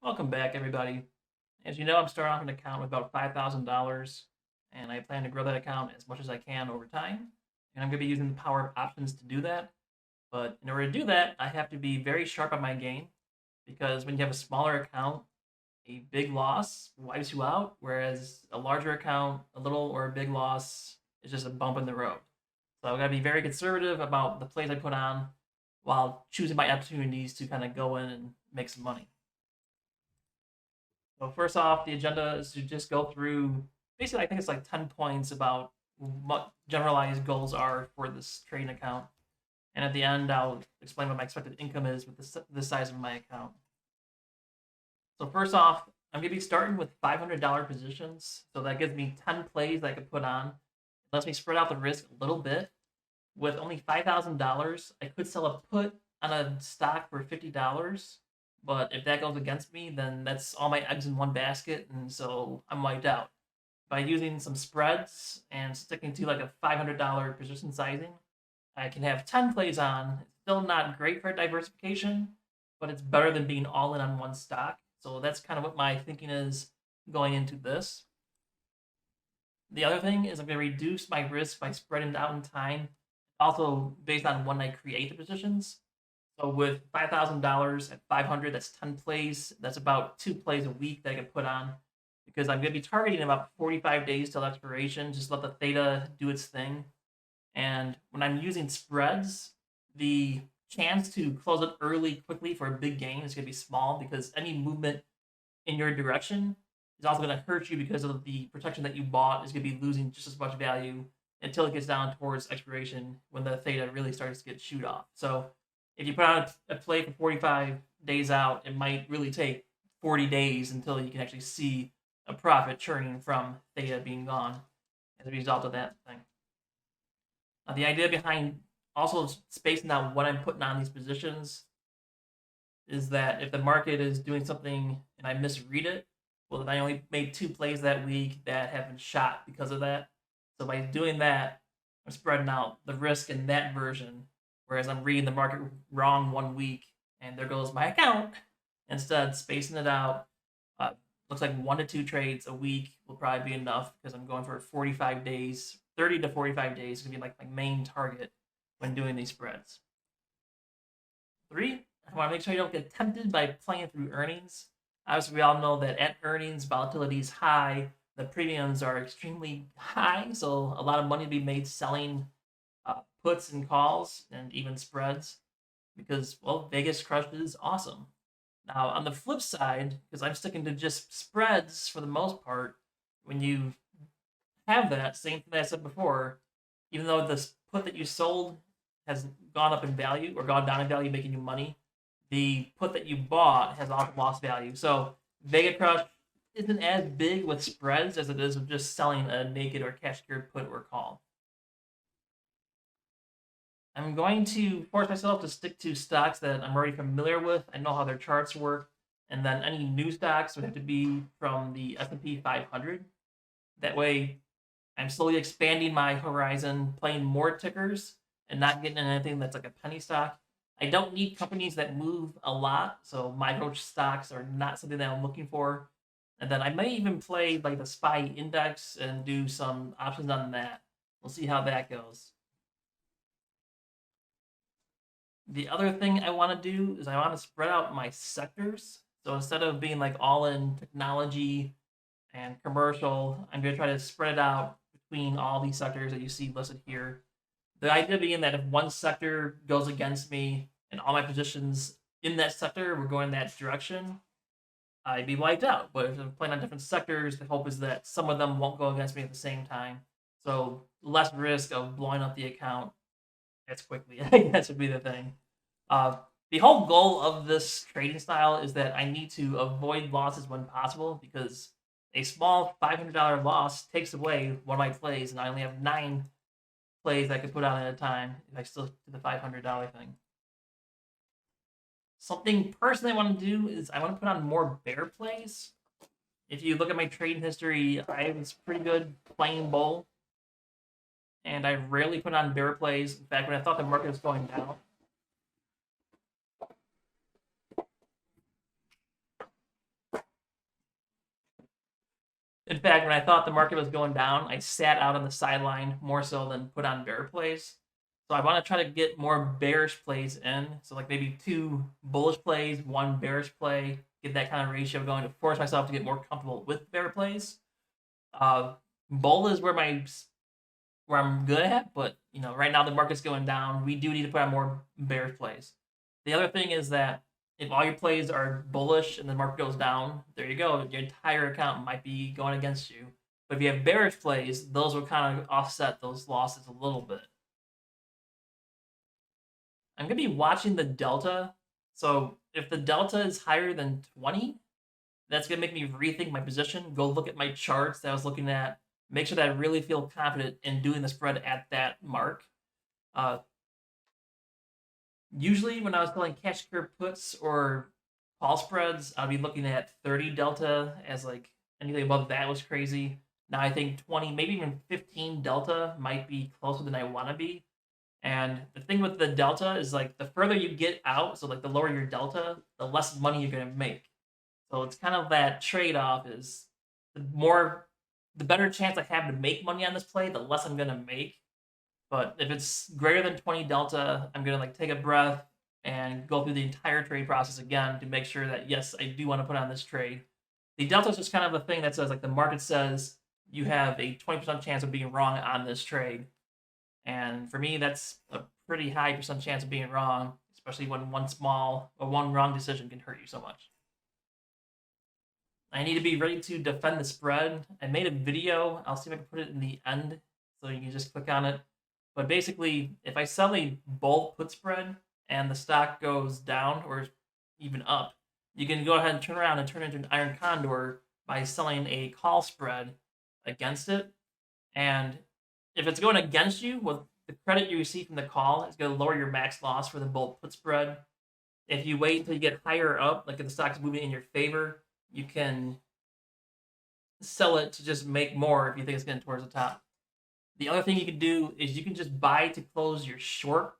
Welcome back, everybody. As you know, I'm starting off an account with about $5,000, and I plan to grow that account as much as I can over time. And I'm going to be using the power of options to do that. But in order to do that, I have to be very sharp on my game because when you have a smaller account, a big loss wipes you out, whereas a larger account, a little or a big loss is just a bump in the road. So I've got to be very conservative about the plays I put on while choosing my opportunities to kind of go in and make some money. So first off, the agenda is to just go through basically I think it's like 10 points about what generalized goals are for this trading account. And at the end, I'll explain what my expected income is with the size of my account. So first off, I'm going to be starting with $500 positions. So that gives me 10 plays that I could put on. It lets me spread out the risk a little bit. With only $5,000, I could sell a put on a stock for $50, but if that goes against me, then that's all my eggs in one basket, and so I'm wiped out. By using some spreads and sticking to like a $500 position sizing, I can have 10 plays on. It's still not great for diversification, but it's better than being all in on one stock. So that's kind of what my thinking is going into this. The other thing is I'm going to reduce my risk by spreading it out in time, also based on when I create the positions. So with $5,000 at 500, that's 10 plays. That's about 2 plays a week that I can put on because I'm going to be targeting about 45 days till expiration. Just let the theta do its thing. And when I'm using spreads, the chance to close it early quickly for a big gain is going to be small because any movement in your direction is also going to hurt you because of the protection that you bought is going to be losing just as much value until it gets down towards expiration when the theta really starts to get shoot off. So if you put on a play for 45 days out, it might really take 40 days until you can actually see a profit churning from theta being gone as a result of that thing. The idea behind also spacing out what I'm putting on these positions is that if the market is doing something and I misread it, well, then I only made 2 plays that week that have been shot because of that. So by doing that, I'm spreading out the risk in that version, whereas I'm reading the market wrong one week and there goes my account. Instead, spacing it out, uh, looks like 1 to 2 trades a week will probably be enough because I'm going for 45 days, 30 to 45 days is gonna be like my main target when doing these spreads. 3, I want to make sure you don't get tempted by playing through earnings. Obviously, we all know that at earnings, volatility is high. The premiums are extremely high, so a lot of money to be made selling puts and calls and even spreads because, well, Vegas crushes awesome. Now, on the flip side, because I'm sticking to just spreads for the most part, when you have that, same thing that I said before, even though this put that you sold has gone up in value or gone down in value, making you money, the put that you bought has also lost value. So Vega Crush isn't as big with spreads as it is with just selling a naked or cash secured put or call. I'm going to force myself to stick to stocks that I'm already familiar with. I know how their charts work, and then any new stocks would have to be from the S&P 500. That way, I'm slowly expanding my horizon, playing more tickers, and not getting in anything that's like a penny stock. I don't need companies that move a lot, so micro stocks are not something that I'm looking for. And then I may even play like the SPY index and do some options on that. We'll see how that goes. The other thing I want to do is I want to spread out my sectors. So instead of being like all in technology and commercial, I'm going to try to spread it out between all these sectors that you see listed here. The idea being that if one sector goes against me and all my positions in that sector were going that direction, I'd be wiped out. But if I'm playing on different sectors, the hope is that some of them won't go against me at the same time. So less risk of blowing up the account as quickly. I guess would be the thing. Uh, the whole goal of this trading style is that I need to avoid losses when possible because a small $500 loss takes away one of my plays, and I only have 9 plays I could put on at a time if I still do the $500 thing. Something personally I want to do is I want to put on more bear plays. If you look at my trading history, I was pretty good playing bull, and I rarely put on bear plays. In fact, when I thought the market was going down, In fact, when I thought the market was going down, I sat out on the sideline more so than put on bear plays. So I want to try to get more bearish plays in. So like maybe 2 bullish plays, 1 bearish play, get that kind of ratio going to force myself to get more comfortable with bear plays. Bull is where I'm good at, but right now the market's going down. We do need to put on more bearish plays. The other thing is that if all your plays are bullish and the market goes down, there you go. Your entire account might be going against you. But if you have bearish plays, those will kind of offset those losses a little bit. I'm going to be watching the delta. So if the delta is higher than 20, that's going to make me rethink my position, go look at my charts that I was looking at, make sure that I really feel confident in doing the spread at that mark. Usually when I was selling cash secure puts or call spreads, I'd be looking at 30 delta as like anything above that was crazy. Now I think 20, maybe even 15 delta might be closer than I want to be. And the thing with the delta is like the further you get out, so like the lower your delta, the less money you're going to make. So it's kind of that trade-off is the better chance I have to make money on this play, the less I'm going to make. But if it's greater than 20 delta, I'm going to like take a breath and go through the entire trade process again to make sure that, yes, I do want to put on this trade. The delta is just kind of a thing that says like the market says you have a 20% chance of being wrong on this trade. And for me, that's a pretty high percent chance of being wrong, especially when one wrong decision can hurt you so much. I need to be ready to defend the spread. I made a video. I'll see if I can put it in the end so you can just click on it. But basically, if I sell a bull put spread and the stock goes down or even up, you can go ahead and turn around and turn it into an iron condor by selling a call spread against it. And if it's going against you, well, the credit you receive from the call is going to lower your max loss for the bull put spread. If you wait until you get higher up, like if the stock's moving in your favor, you can sell it to just make more if you think it's getting towards the top. The other thing you can do is you can just buy to close your short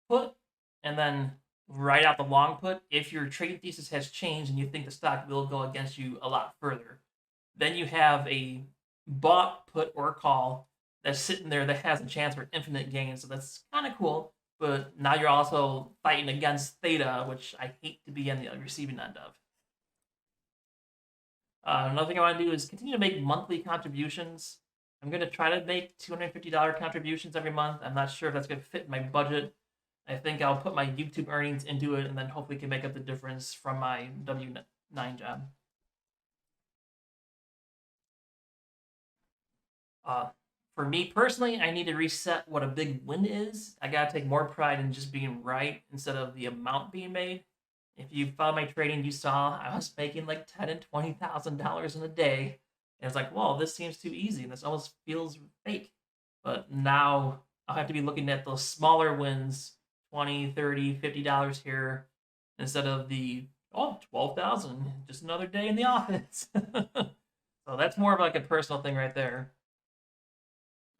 put and then write out the long put if your trading thesis has changed and you think the stock will go against you a lot further. Then you have a bought put or call that's sitting there that has a chance for infinite gain. So that's kind of cool. But now you're also fighting against theta, which I hate to be on the receiving end of. Another thing I want to do is continue to make monthly contributions. I'm going to try to make $250 contributions every month. I'm not sure if that's going to fit my budget. I think I'll put my YouTube earnings into it and then hopefully can make up the difference from my W9 job. For me personally, I need to reset what a big win is. I got to take more pride in just being right instead of the amount being made. If you followed my trading, you saw I was making like $10,000 and $20,000 in a day. And it's like, whoa, this seems too easy. And this almost feels fake. But now I'll have to be looking at those smaller wins, $20, $30, $50 here, instead of the, 12,000, just another day in the office. So that's more of like a personal thing right there.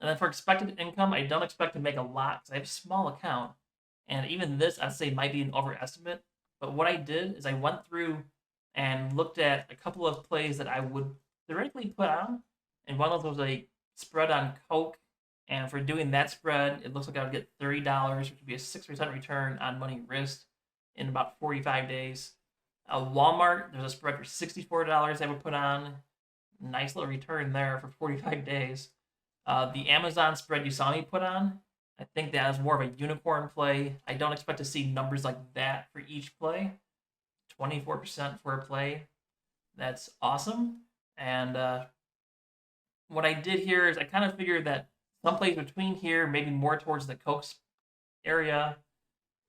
And then for expected income, I don't expect to make a lot because I have a small account. And even this, I'd say, might be an overestimate. But what I did is I went through and looked at a couple of plays that I would theoretically put on. And one of those was a spread on Coke. And for doing that spread, it looks like I would get $30, which would be a 6% return on money risked in about 45 days. Walmart, there's a spread for $64 I would put on. Nice little return there for 45 days. The Amazon spread you saw me put on, I think that is more of a unicorn play. I don't expect to see numbers like that for each play. 24% for a play. That's awesome. And what I did here is I kind of figured that some plays between here, maybe more towards the Coke area,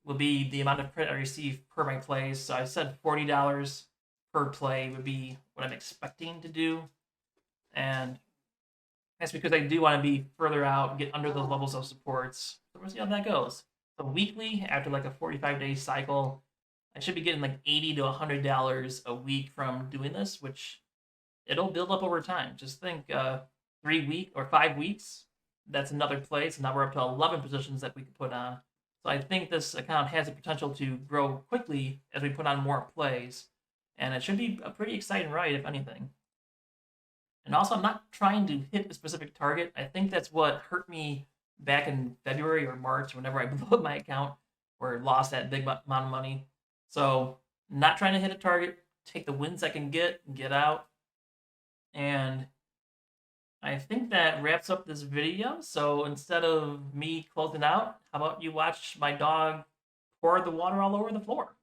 will be the amount of credit I receive per my plays. So I said $40 per play would be what I'm expecting to do. And that's because I do want to be further out, get under those levels of supports. So we'll see how that goes. So weekly, after like a 45-day cycle, I should be getting like $80 to $100 a week from doing this, which it'll build up over time. Just think 3 weeks or 5 weeks, that's another play. So now we're up to 11 positions that we could put on. So I think this account has the potential to grow quickly as we put on more plays. And it should be a pretty exciting ride, if anything. And also, I'm not trying to hit a specific target. I think that's what hurt me back in February or March whenever I blew up my account or lost that big amount of money. So, not trying to hit a target, take the wins I can get out. And I think that wraps up this video. So, instead of me closing out, how about you watch my dog pour the water all over the floor?